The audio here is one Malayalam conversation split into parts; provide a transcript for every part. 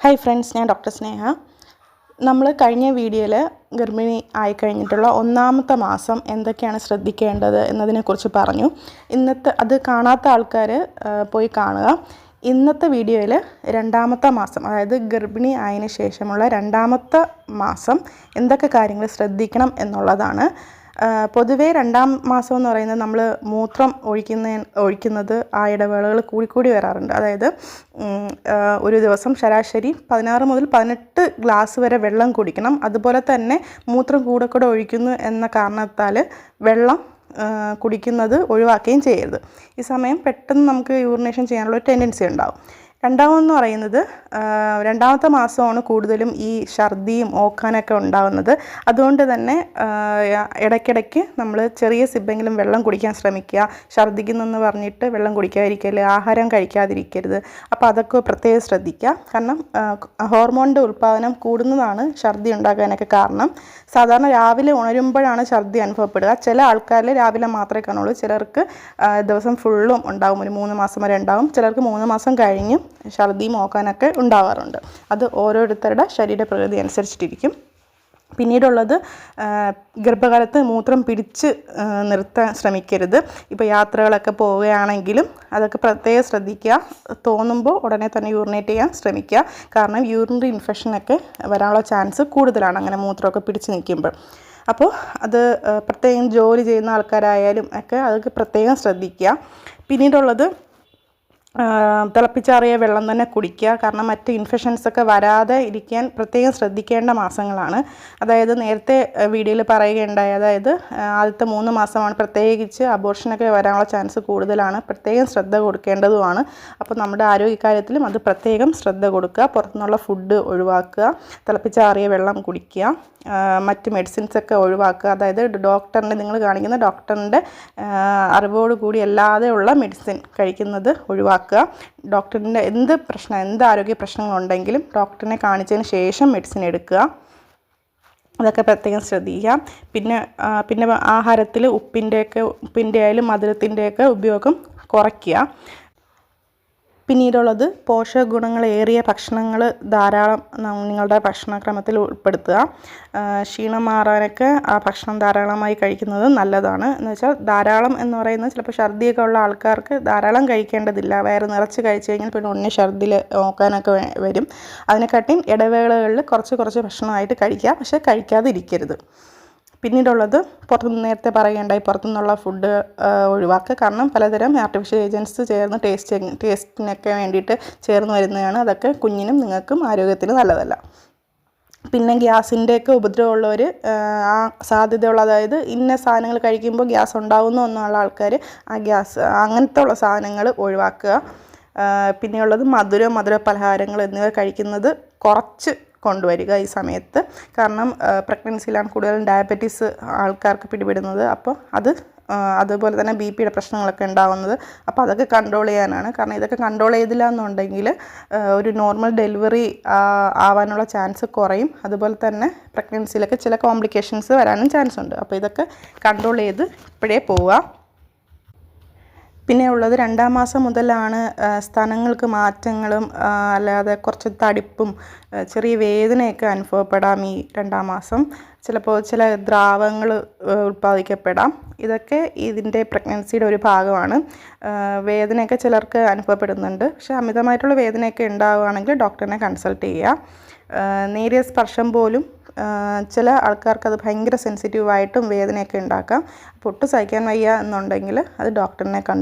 ഹായ് ഫ്രണ്ട്സ്, ഞാൻ ഡോക്ടർ സ്നേഹ. നമ്മൾ കഴിഞ്ഞ വീഡിയോയിൽ ഗർഭിണി ആയിക്കഴിഞ്ഞിട്ടുള്ള ഒന്നാമത്തെ മാസം എന്തൊക്കെയാണ് ശ്രദ്ധിക്കേണ്ടത് എന്നതിനെക്കുറിച്ച് പറഞ്ഞു. ഇന്നത്തെ അത് കാണാത്ത ആൾക്കാർ പോയി കാണുക. ഇന്നത്തെ വീഡിയോയിൽ രണ്ടാമത്തെ മാസം, അതായത് ഗർഭിണി ആയതിനു ശേഷമുള്ള രണ്ടാമത്തെ മാസം എന്തൊക്കെ കാര്യങ്ങൾ ശ്രദ്ധിക്കണം എന്നുള്ളതാണ്. പൊതുവേ രണ്ടാം മാസം എന്ന് പറയുന്നത് നമ്മൾ മൂത്രം ഒഴിക്കുന്നത് ആ ഇടവേളകൾ കൂടിക്കൂടി വരാറുണ്ട്. അതായത് ഒരു ദിവസം ശരാശരി 16 മുതൽ 18 ഗ്ലാസ് വരെ വെള്ളം കുടിക്കണം. അതുപോലെ തന്നെ മൂത്രം കൂടെ ഒഴിക്കുന്നു എന്ന കാരണത്താൽ വെള്ളം കുടിക്കുന്നത് ഒഴിവാക്കുകയും ചെയ്യരുത്. ഈ സമയം പെട്ടെന്ന് നമുക്ക് യൂറിനേഷൻ ചെയ്യാനുള്ള ടെൻഡൻസി ഉണ്ടാവും. രണ്ടാമെന്ന് പറയുന്നത് രണ്ടാമത്തെ മാസമാണ് കൂടുതലും ഈ ഛർദിയും ഓക്കാനൊക്കെ ഉണ്ടാകുന്നത്. അതുകൊണ്ട് തന്നെ ഇടയ്ക്കിടയ്ക്ക് നമ്മൾ ചെറിയ സിപ്പെങ്കിലും വെള്ളം കുടിക്കാൻ ശ്രമിക്കുക. ഛർദിക്കുന്നെന്ന് പറഞ്ഞിട്ട് വെള്ളം കുടിക്കാതിരിക്കരുത്, ആഹാരം കഴിക്കാതിരിക്കരുത്. അപ്പോൾ അതൊക്കെ പ്രത്യേകം ശ്രദ്ധിക്കുക. കാരണം ഹോർമോണിൻ്റെ ഉൽപ്പാദനം കൂടുന്നതാണ് ഛർദി ഉണ്ടാകാനൊക്കെ കാരണം. സാധാരണ രാവിലെ ഉണരുമ്പോഴാണ് ഛർദി അനുഭവപ്പെടുക. ചില ആൾക്കാരിൽ രാവിലെ മാത്രമേ കാണുള്ളൂ. ചിലർക്ക് ദിവസം ഫുള്ളും ഉണ്ടാകും, ഒരു 3 മാസം വരെ ഉണ്ടാകും. ചിലർക്ക് 3 മാസം കഴിഞ്ഞും ഛർദിയും ഓക്കാനൊക്കെ ഉണ്ടാവാറുണ്ട്. അത് ഓരോരുത്തരുടെ ശരീരപ്രകൃതി അനുസരിച്ചിട്ടിരിക്കും. പിന്നീടുള്ളത് ഗർഭകാലത്ത് മൂത്രം പിടിച്ച് നിർത്താൻ ശ്രമിക്കരുത്. ഇപ്പോൾ യാത്രകളൊക്കെ പോവുകയാണെങ്കിലും അതൊക്കെ പ്രത്യേകം ശ്രദ്ധിക്കുക. തോന്നുമ്പോൾ ഉടനെ തന്നെ യൂറിനേറ്റ് ചെയ്യാൻ ശ്രമിക്കുക. കാരണം യൂറിനറി ഇൻഫെക്ഷനൊക്കെ വരാനുള്ള ചാൻസ് കൂടുതലാണ് അങ്ങനെ മൂത്രമൊക്കെ പിടിച്ച് നിൽക്കുമ്പോൾ. അപ്പോൾ അത് പ്രത്യേകം ജോലി ചെയ്യുന്ന ആൾക്കാരായാലും ഒക്കെ അതൊക്കെ പ്രത്യേകം ശ്രദ്ധിക്കുക. പിന്നീടുള്ളത് തിളപ്പിച്ചാറിയ വെള്ളം തന്നെ കുടിക്കുക. കാരണം മറ്റ് ഇൻഫെക്ഷൻസൊക്കെ വരാതെ ഇരിക്കാൻ പ്രത്യേകം ശ്രദ്ധിക്കേണ്ട മാസങ്ങളാണ്. അതായത് നേരത്തെ വീഡിയോയിൽ പറയുകയുണ്ടായി, അതായത് ആദ്യത്തെ 3 മാസമാണ് പ്രത്യേകിച്ച് അബോർഷനൊക്കെ വരാനുള്ള ചാൻസ് കൂടുതലാണ്. പ്രത്യേകം ശ്രദ്ധ കൊടുക്കേണ്ടതുമാണ്. അപ്പോൾ നമ്മുടെ ആരോഗ്യകാര്യത്തിലും അത് പ്രത്യേകം ശ്രദ്ധ കൊടുക്കുക. പുറത്തുനിന്നുള്ള ഫുഡ് ഒഴിവാക്കുക, തിളപ്പിച്ചാറിയ വെള്ളം കുടിക്കുക, മറ്റ് മെഡിസിൻസൊക്കെ ഒഴിവാക്കുക. അതായത് നിങ്ങൾ കാണിക്കുന്ന ഡോക്ടറിൻ്റെ അറിവോടുകൂടി അല്ലാതെയുള്ള മെഡിസിൻ കഴിക്കുന്നത് ഒഴിവാക്കുക. ഡോക്ടറിൻ്റെ എന്ത് ആരോഗ്യ പ്രശ്നങ്ങളുണ്ടെങ്കിലും ഡോക്ടറിനെ കാണിച്ചതിന് ശേഷം മെഡിസിൻ എടുക്കുക. അതൊക്കെ പ്രത്യേകം ശ്രദ്ധിക്കുക. പിന്നെ ആഹാരത്തിൽ ഉപ്പിൻ്റെ ആയാലും മധുരത്തിൻ്റെയൊക്കെ ഉപയോഗം കുറയ്ക്കുക. പിന്നീടുള്ളത് പോഷക ഗുണങ്ങളേറിയ ഭക്ഷണങ്ങൾ ധാരാളം നിങ്ങളുടെ ഭക്ഷണക്രമത്തിൽ ഉൾപ്പെടുത്തുക. ക്ഷീണം മാറാനൊക്കെ ആ ഭക്ഷണം ധാരാളമായി കഴിക്കുന്നത് നല്ലതാണ്. എന്ന് വെച്ചാൽ ധാരാളം എന്ന് പറയുന്നത് ചിലപ്പോൾ ഛർദിയൊക്കെ ഉള്ള ആൾക്കാർക്ക് ധാരാളം കഴിക്കേണ്ടതില്ല. വയറ് നിറച്ച് കഴിച്ച് കഴിഞ്ഞാൽ പിന്നെ ഉടനെ ഛർദിൽ നോക്കാനൊക്കെ വരും. അതിനെക്കാട്ടിയും ഇടവേളകളിൽ കുറച്ച് ഭക്ഷണമായിട്ട് കഴിക്കുക, പക്ഷേ കഴിക്കാതിരിക്കരുത്. പിന്നീടുള്ളത് നേരത്തെ പറയുകയുണ്ടായി, പുറത്തുനിന്നുള്ള ഫുഡ് ഒഴിവാക്കുക. കാരണം പലതരം ആർട്ടിഫിഷ്യൽ ഏജൻറ്റ്സ് ചേർന്ന് ടേസ്റ്റിനൊക്കെ വേണ്ടിയിട്ട് ചേർന്ന് വരുന്നതാണ്. അതൊക്കെ കുഞ്ഞിനും നിങ്ങൾക്കും ആരോഗ്യത്തിന് നല്ലതല്ല. പിന്നെ ഗ്യാസിൻ്റെയൊക്കെ ഉപദ്രവമുള്ളവർ, ആ സാധ്യതയുള്ള, അതായത് ഇന്ന സാധനങ്ങൾ കഴിക്കുമ്പോൾ ഗ്യാസ് ഉണ്ടാകുന്നു എന്നുള്ള ആൾക്കാർ ആ ഗ്യാസ് അങ്ങനത്തെ ഉള്ള സാധനങ്ങൾ ഒഴിവാക്കുക. പിന്നെയുള്ളത് മധുര പലഹാരങ്ങൾ എന്നിവ കഴിക്കുന്നത് കുറച്ച് കൊണ്ടുവരിക ഈ സമയത്ത്. കാരണം പ്രഗ്നൻസിയിലാണ് കൂടുതലും ഡയബറ്റീസ് ആൾക്കാർക്ക് പിടിപെടുന്നത്. അപ്പോൾ അതുപോലെ തന്നെ BP-യുടെ പ്രശ്നങ്ങളൊക്കെ ഉണ്ടാകുന്നത്. അപ്പോൾ അതൊക്കെ കൺട്രോൾ ചെയ്യാനാണ്. കാരണം ഇതൊക്കെ കൺട്രോൾ ചെയ്തില്ല എന്നുണ്ടെങ്കിൽ ഒരു നോർമൽ ഡെലിവറി ആവാനുള്ള ചാൻസ് കുറയും. അതുപോലെ തന്നെ പ്രഗ്നൻസിയിലൊക്കെ ചില കോംപ്ലിക്കേഷൻസ് വരാനും ചാൻസ് ഉണ്ട്. അപ്പോൾ ഇതൊക്കെ കൺട്രോൾ ചെയ്ത് ഇപ്പോഴേ പോവുക. പിന്നെ ഉള്ളത് 2-ാം മാസം മുതലാണ് സ്തനങ്ങൾക്ക് മാറ്റങ്ങളും അല്ലാതെ കുറച്ച് തടിപ്പും ചെറിയ വേദനയൊക്കെ അനുഭവപ്പെടാം. ഈ 2-ാം മാസം ചിലപ്പോൾ ചില ദ്രാവകങ്ങൾ ഉൽപ്പാദിക്കപ്പെടാം. ഇതൊക്കെ ഇതിൻ്റെ പ്രഗ്നൻസിയുടെ ഒരു ഭാഗമാണ്. വേദനയൊക്കെ ചിലർക്ക് അനുഭവപ്പെടുന്നുണ്ട്. പക്ഷേ അമിതമായിട്ടുള്ള വേദനയൊക്കെ ഉണ്ടാവുകയാണെങ്കിൽ ഡോക്ടറിനെ കൺസൾട്ട് ചെയ്യുക. നേരിയ സ്പർശം പോലും ചില ആൾക്കാർക്ക് അത് ഭയങ്കര സെൻസിറ്റീവായിട്ടും വേദനയൊക്കെ ഉണ്ടാക്കാം. അപ്പോൾ ഒട്ടും സഹിക്കാൻ വയ്യ എന്നുണ്ടെങ്കിൽ അത്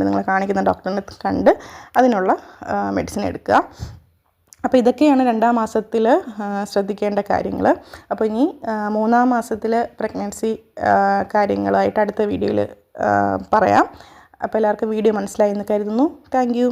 നിങ്ങൾ കാണിക്കുന്ന ഡോക്ടറിനെ കണ്ട് അതിനുള്ള മെഡിസിൻ എടുക്കുക. അപ്പോൾ ഇതൊക്കെയാണ് 2-ാം മാസത്തിൽ ശ്രദ്ധിക്കേണ്ട കാര്യങ്ങൾ. അപ്പോൾ ഇനി 3-ാം മാസത്തിൽ പ്രഗ്നൻസി കാര്യങ്ങളായിട്ട് അടുത്ത വീഡിയോയിൽ പറയാം. അപ്പോൾ എല്ലാവർക്കും വീഡിയോ മനസ്സിലായി എന്ന് കരുതുന്നു. Thank you.